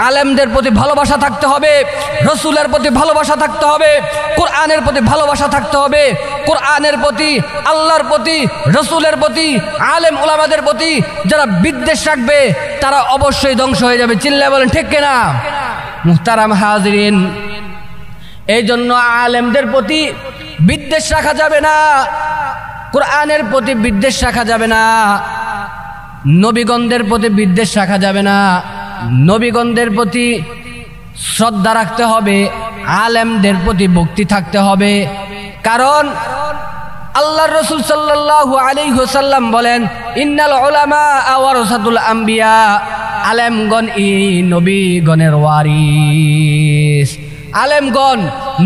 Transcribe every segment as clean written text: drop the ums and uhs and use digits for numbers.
আলেমদের প্রতি ভালোবাসা থাকতে হবে, রসুলের প্রতি ভালোবাসা থাকতে হবে, কোরআনের প্রতি ভালোবাসা থাকতে হবে। কোরআনের প্রতি, আল্লাহর প্রতি, রসুলের প্রতি, আলেম উলামাদের প্রতি যারা বিদ্বেষ রাখবে তারা অবশ্যই ধ্বংস হয়ে যাবে। চিল্লায় বলেন ঠিক কিনা? মুহতারাম হাজিরিন, এই জন্য আলেমদের প্রতি বিদ্বেষ রাখা যাবে না, কোরআনের প্রতি বিদ্বেষ রাখা যাবে না, নবীগণদের প্রতি বিদ্বেষ রাখা যাবে না, নবীগণদের প্রতি শ্রদ্ধা রাখতে হবে, আলেমদের প্রতি ভক্তি থাকতে হবে। কারণ আল্লাহর রাসূল সাল্লাল্লাহু আলাইহি ওয়াসাল্লাম বলেন, ইন্নাল উলামা ওয়ারাসাতুল আম্বিয়া, আলেমগণ নবীগণের ওয়ারিস। আলেমগণ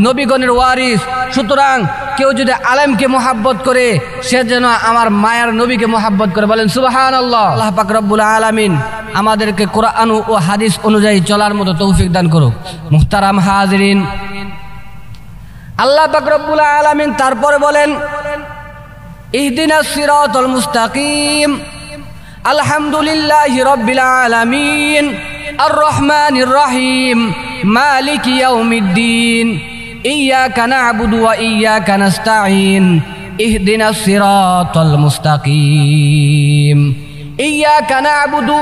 নবীগণের ওয়ারিস। সুতরাং কেউ যদি আলেমকে মোহাব্বত করে সে যেন আমার মায়ার নবীকে মোহাব্বত করে। বলেন সুবহানাল্লাহ। আল্লাহ পাক রব্বুল আলামিন আমাদেরকে কোরআন ও হাদিস অনুযায়ী চলার মতো তৌফিক দান করুক। মুহতারাম হাজিরিন, আল্লাহ পাক রব্বুল আলামিন তারপরে বলেন, ইহদিনাস সিরাতাল মুস্তাকিম, আলহামদুলিল্লাহি রাব্বিল আলামিন, আর রহমানির রহিম, মালিকি ইয়াউমিদ্দিন, ইয়্যাকা না'বুদু ওয়া ইয়্যাকা নাস্তাঈন, ইহদিনাস সিরাতাল মুস্তাকিম, ইয়্যাকা না'বুদু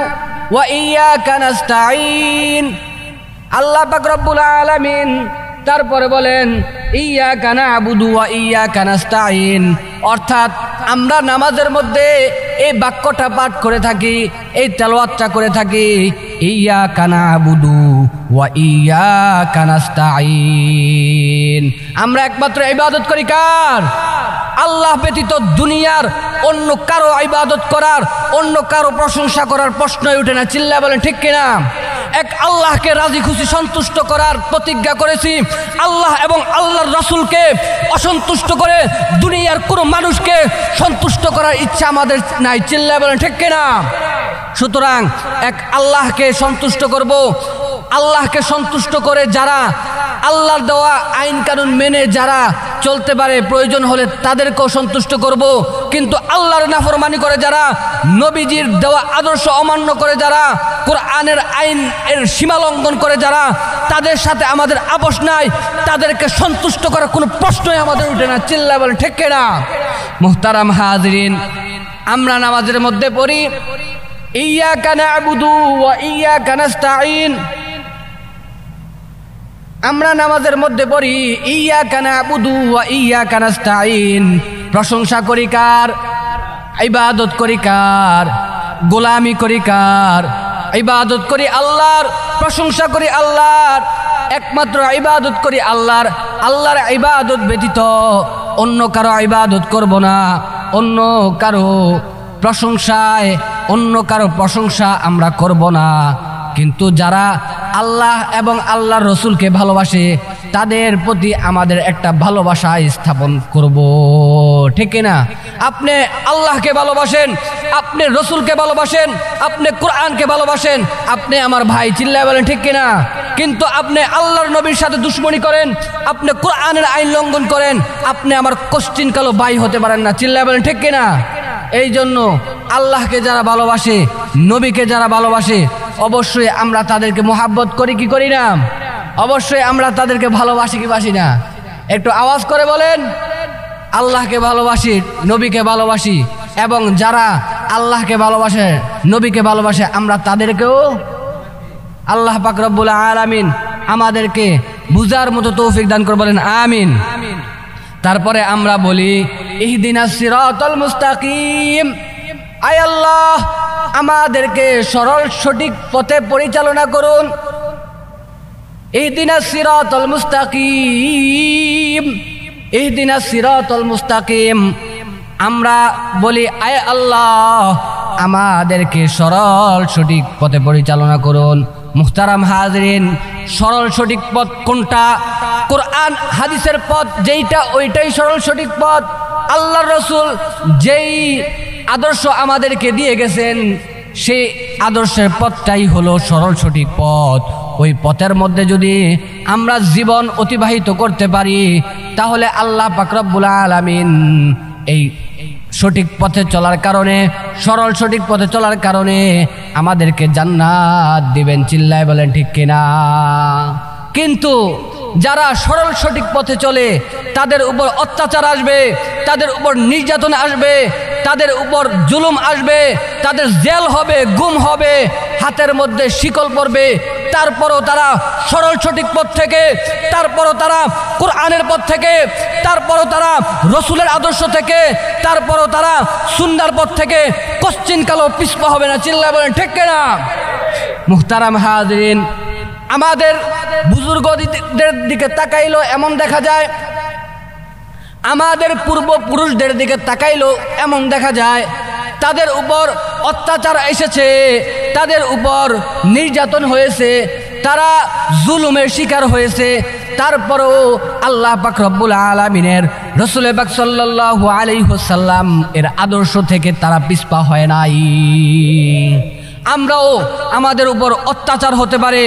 ওয়া ইয়্যাকা নাস্তাঈন। আল্লাহ পাক রব্বুল আলামিন তারপরে বলেন, ইয়্যাকা না'বুদু ওয়া ইয়্যাকা নাস্তাঈন, অর্থাৎ আমরা নামাজের মধ্যে এই বাক্যটা পাঠ করে থাকি, এই তেলাওয়াতটা করে থাকি, ইয়্যাকা না'বুদু ওয়া ইয়্যাকা নাস্তাঈন। আমরা একমাত্র ইবাদত করি কার? আল্লাহ ব্যতীত দুনিয়ার অন্য কারো ইবাদত করার, অন্য কারো প্রশংসা করার প্রশ্নই ওঠে না। চিল্লায় বলেন ঠিক কিনা? এক আল্লাহকে রাজি খুশি সন্তুষ্ট করার প্রতিজ্ঞা করেছি। আল্লাহ এবং আল্লাহর রাসূলকে অসন্তুষ্ট করে দুনিয়ার কোনো মানুষকে সন্তুষ্ট করার ইচ্ছা আমাদের নাই। চিল্লায় বলেন ঠিক কিনা? সুতরাং এক আল্লাহকে সন্তুষ্ট করব। আল্লাহকে সন্তুষ্ট করে যারা আল্লাহর দেওয়া আইন কানুন মেনে যারা চলতে পারে, প্রয়োজন হলে তাদেরকেও সন্তুষ্ট করব। কিন্তু আল্লাহর নাফরমানি করে যারা, নবীজির দেওয়া আদর্শ অমান্য করে যারা, কোরআনের আইন এর সীমা লঙ্ঘন করে যারা, তাদের সাথে আমাদের আপোষ নাই। তাদেরকে সন্তুষ্ট করার কোনো প্রশ্নই আমাদের উঠে না। চিল্লায় বলেন ঠিক কিনা? মুহতারাম হাজিরিন, আমরা নামাজের মধ্যে পড়ি, ইয়্যাকা না'বুদু ওয়া ইয়্যাকা নাস্তাঈন। আমরা নামাজের মধ্যে পড়ি, ইয়্যাকা না'বুদু ওয়া ইয়্যাকা নাস্তাঈন। প্রশংসা করি কার? ইবাদত করি কার? গোলামি করি কার? ইবাদত করি আল্লাহর, প্রশংসা করি আল্লাহর, একমাত্র ইবাদত করি আল্লাহর। আল্লাহর ইবাদত ব্যতীত অন্য কারো ইবাদত করব না। অন্য কারো প্রশংসায়, অন্য কারো প্রশংসা আমরা করব না। কিন্তু যারা আল্লাহ এবং আল্লাহর রসুলকে ভালোবাসে তাদের প্রতি আমাদের একটা ভালোবাসা স্থাপন করব। ঠিক না? আপনি আল্লাহকে ভালোবাসেন, আপনি রসুলকে ভালোবাসেন, আপনি কোরআনকে ভালোবাসেন, আপনি আমার ভাই। চিল্লায় বলেন ঠিক কিনা? কিন্তু আপনি আল্লাহর নবীর সাথে দুশ্মনী করেন, আপনি কোরআনের আইন লঙ্ঘন করেন, আপনি আমার কোশ্চিন কালো ভাই হতে পারেন না। চিল্লায় বলেন ঠিক কিনা? এই জন্য আল্লাহকে যারা ভালোবাসে, নবীকে যারা ভালোবাসে, অবশ্যই আমরা তাদেরকে মোহাব্বত করি কি করি না? অবশ্যই আমরা তাদেরকে ভালোবাসি কি বাসি না? একটু আওয়াজ করে বলেন। আল্লাহকে ভালোবাসি, নবীকে ভালোবাসি, এবং যারা আল্লাহকে ভালোবাসে, নবীকে ভালোবাসে, আমরা তাদেরকেও আল্লাহ পাক রব্বুল আলামিন আমাদেরকে বুঝার মতো তৌফিক দান করে। বলেন আমিন। তারপরে আমরা বলি, ইহদিনাস সিরাতাল মুস্তাকিম। আয় আল্লাহ, আমাদেরকে সরল সঠিক পথে পরিচালনা করুন। ইহদিনাস সিরাতাল মুস্তাকিম, ইহদিনাস সিরাতাল মুস্তাকিম। আমরা বলি, আয় আল্লাহ, আমাদেরকে সরল সঠিক পথে পরিচালনা করুন। মুহতারাম হাজিরিন, সরল সঠিক পথ কোনটা? কোরআন হাদিসের পথ যেইটা, ওইটাই সরল সঠিক পথ। আল্লাহর রাসূল যেই আদর্শ আমাদেরকে দিয়ে গেছেন, সেই আদর্শের পথটাই হলো সরল সঠিক পথ। ওই পথের মধ্যে যদি আমরা জীবন অতিবাহিত করতে পারি, তাহলে আল্লাহ পাক রব্বুল আলামিন এই সঠিক পথে চলার কারণে, সরল সঠিক পথে চলার কারণে আমাদেরকে জান্নাত দিবেন। চিল্লায় বলেন ঠিক কিনা? কিন্তু যারা সরল সঠিক পথে চলে তাদের উপর অত্যাচার আসবে, তাদের উপর নির্যাতন আসবে, তাদের উপর জুলুম আসবে, তাদের জেল হবে, গুম হবে, হাতের মধ্যে শিকল পড়বে, তারপরও তারা সরল সঠিক পথ থেকে, তারপরও তারা কোরআনের পথ থেকে, তারপরও তারা রসুলের আদর্শ থেকে, তারপরও তারা সুন্নাহর পথ থেকে কশ্চিন কালো পিছপা হবে না। চিল্লায় বলেন ঠিক কিনা? মুহতারাম হাজিরিন, আমাদের বুজুর্গদের দিকে তাকাইলো এমন দেখা যায়, আমাদের পূর্বপুরুষদের দিকে তাকাইলো এমন দেখা যায়, তাদের উপর অত্যাচার এসেছে, তাদের উপর নির্যাতন হয়েছে, তারা জুলুমের শিকার হয়েছে, তারপরেও আল্লাহ পাক রব্বুল আলামিনের রাসূল পাক সাল্লাল্লাহু আলাইহি ওয়াসাল্লাম এর আদর্শ থেকে তারা পিছপা হয় নাই। আমরাও আমাদের উপর অত্যাচার হতে পারে,